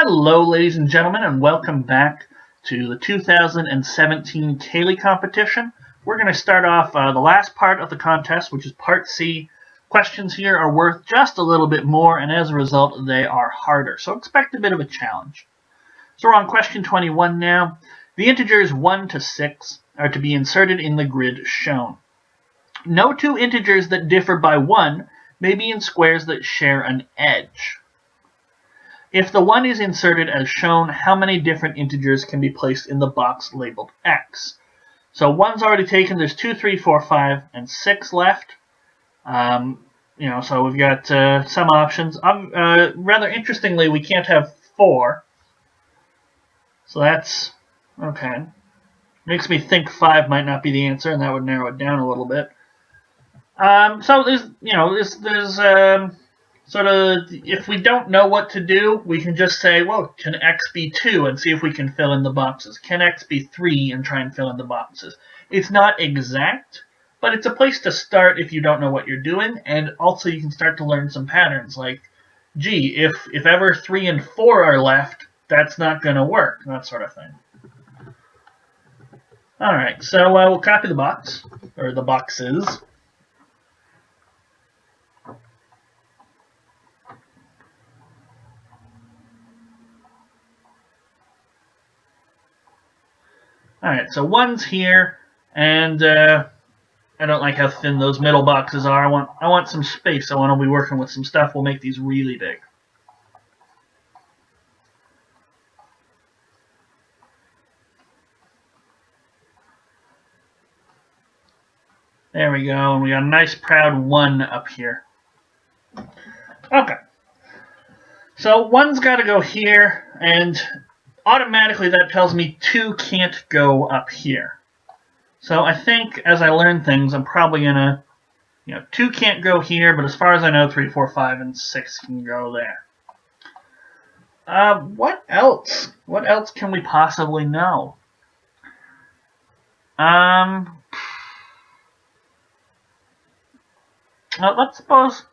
Hello, ladies and gentlemen, and welcome back to the 2017 Cayley competition. We're going to start off the last part of the contest, which is Part C. Questions here are worth just a little bit more, and as a result, they are harder. So expect a bit of a challenge. So we're on question 21 now. The integers 1 to 6 are to be inserted in the grid shown. No two integers that differ by 1 may be in squares that share an edge. If the 1 is inserted as shown, how many different integers can be placed in the box labeled x? So 1's already taken. There's 2, 3, 4, 5, and 6 left. So we've got some options. Rather interestingly, we can't have 4. So that's okay. Makes me think 5 might not be the answer, and that would narrow it down a little bit. So there's sort of, if we don't know what to do, we can just say, well, can x be 2 and see if we can fill in the boxes. Can x be 3 and try and fill in the boxes. It's not exact, but it's a place to start if you don't know what you're doing, and also you can start to learn some patterns, like, gee, if ever 3 and 4 are left, that's not going to work, that sort of thing. Alright, so we'll copy the box, or the boxes. Alright, so 1's here, and I don't like how thin those middle boxes are. I want some space. I want to be working with some stuff. We'll make these really big. There we go, and we got a nice proud 1 up here. Okay. So 1's got to go here, and automatically that tells me 2 can't go up here. So I think as I learn things, I'm probably going to, 2 can't go here, but as far as I know, 3, 4, 5, and 6 can go there. What else? What else can we possibly know? Let's suppose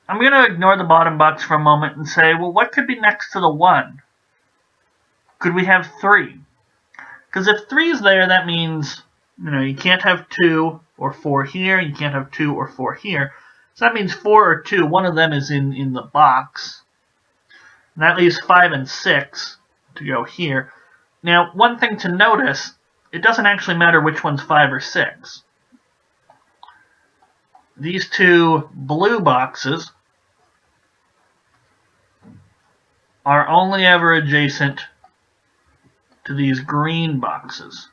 I'm going to ignore the bottom box for a moment and say, well, what could be next to the 1? Could we have 3? Because if 3 is there, that means, you can't have 2 or 4 here. You can't have 2 or 4 here. So that means 4 or 2. One of them is in the box. And that leaves 5 and 6 to go here. Now, one thing to notice, it doesn't actually matter which one's 5 or 6. These two blue boxes are only ever adjacent to these green boxes.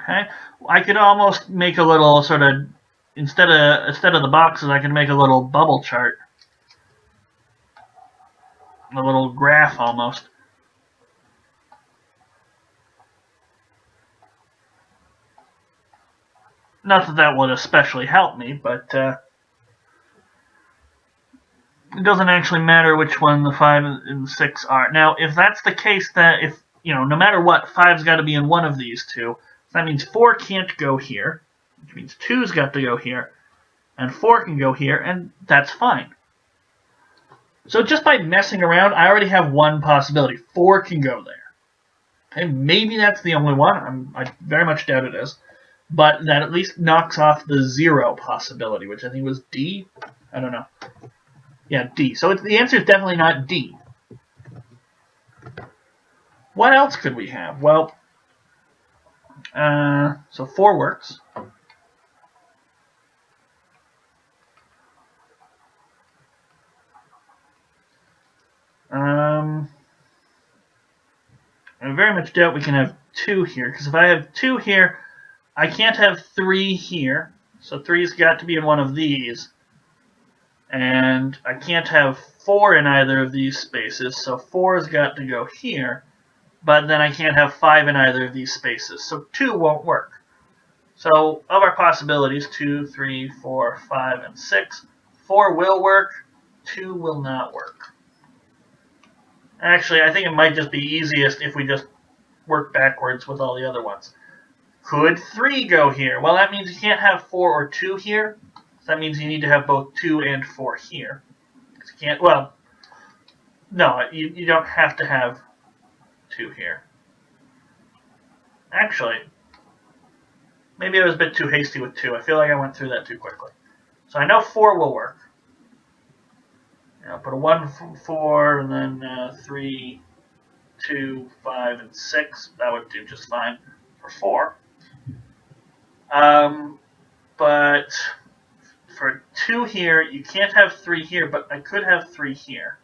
Okay, I could almost make a little sort of, instead of the boxes, I can make a little bubble chart, a little graph almost. Not that would especially help me, but it doesn't actually matter which one the 5 and 6 are. Now, if that's the case, that if, no matter what, 5's got to be in one of these two, that means 4 can't go here, which means 2's got to go here, and 4 can go here, and that's fine. So just by messing around, I already have one possibility. 4 can go there. Okay, maybe that's the only one. I very much doubt it is. But that at least knocks off the 0 possibility, which I think was D. I don't know. Yeah, D. So the answer is definitely not D. What else could we have? Well, so 4 works. I very much doubt we can have 2 here, because if I have 2 here, I can't have 3 here, so 3's got to be in one of these. And I can't have 4 in either of these spaces, so 4's got to go here. But then I can't have 5 in either of these spaces, so 2 won't work. So of our possibilities, 2, 3, 4, 5, and 6, 4 will work, 2 will not work. Actually, I think it might just be easiest if we just work backwards with all the other ones. Could 3 go here? Well, that means you can't have 4 or 2 here. So that means you need to have both 2 and 4 here. You can't, well, No, you don't have to have 2 here. Actually, maybe I was a bit too hasty with 2. I feel like I went through that too quickly. So I know 4 will work. I'll put a 1 for 4, and then 3, 2, 5, and 6. That would do just fine for 4. But for 2 here, you can't have 3 here, but I could have 3 here.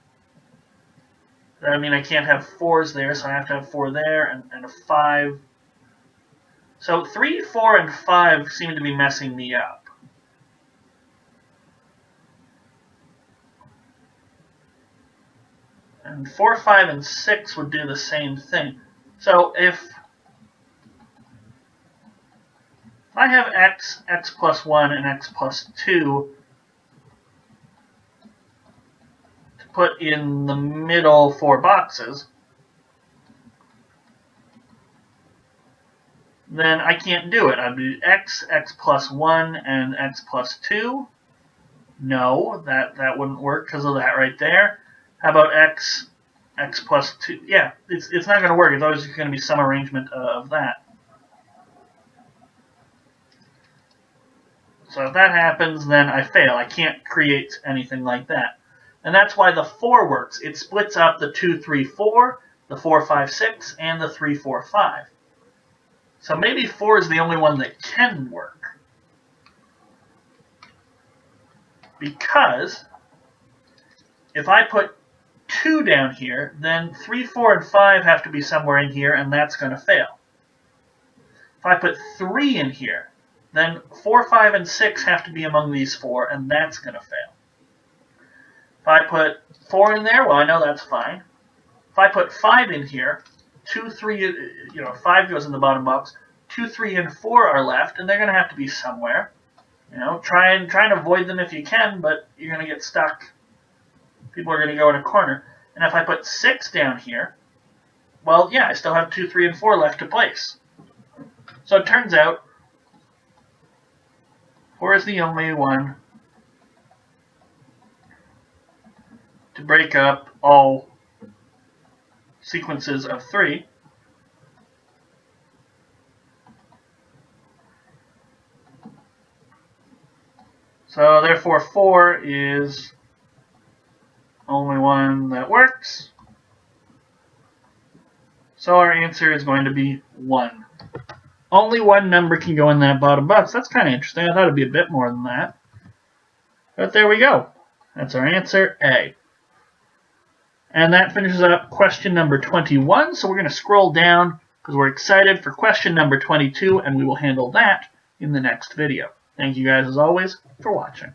I mean, I can't have 4s there, so I have to have 4 there, and a 5. So 3, 4, and 5 seem to be messing me up. And 4, 5, and 6 would do the same thing. So if I have x, x plus 1, and x plus 2 to put in the middle 4 boxes, then I can't do it. I'd do x, x plus 1, and x plus 2. No, that wouldn't work because of that right there. How about x, x plus 2? Yeah, it's not going to work. It's always going to be some arrangement of that. So if that happens, then I fail. I can't create anything like that. And that's why the 4 works. It splits up the 2, 3, 4, the 4, 5, 6, and the 3, 4, 5. So maybe 4 is the only one that can work. Because if I put 2 down here, then 3, 4, and 5 have to be somewhere in here, and that's going to fail. If I put 3 in here, then 4, 5, and 6 have to be among these 4, and that's going to fail. If I put 4 in there, well, I know that's fine. If I put 5 in here, 2, 3, 5 goes in the bottom box. 2, 3, and 4 are left, and they're going to have to be somewhere. Try and avoid them if you can, but you're going to get stuck. People are going to go in a corner. And if I put 6 down here, well, yeah, I still have 2, 3, and 4 left to place. So it turns out 4 is the only one to break up all sequences of 3. So therefore 4 is only one that works. So our answer is going to be 1. Only one number can go in that bottom box. That's kind of interesting. I thought it'd be a bit more than that. But there we go. That's our answer, A. And that finishes up question number 21. So we're going to scroll down because we're excited for question number 22, and we will handle that in the next video. Thank you guys, as always, for watching.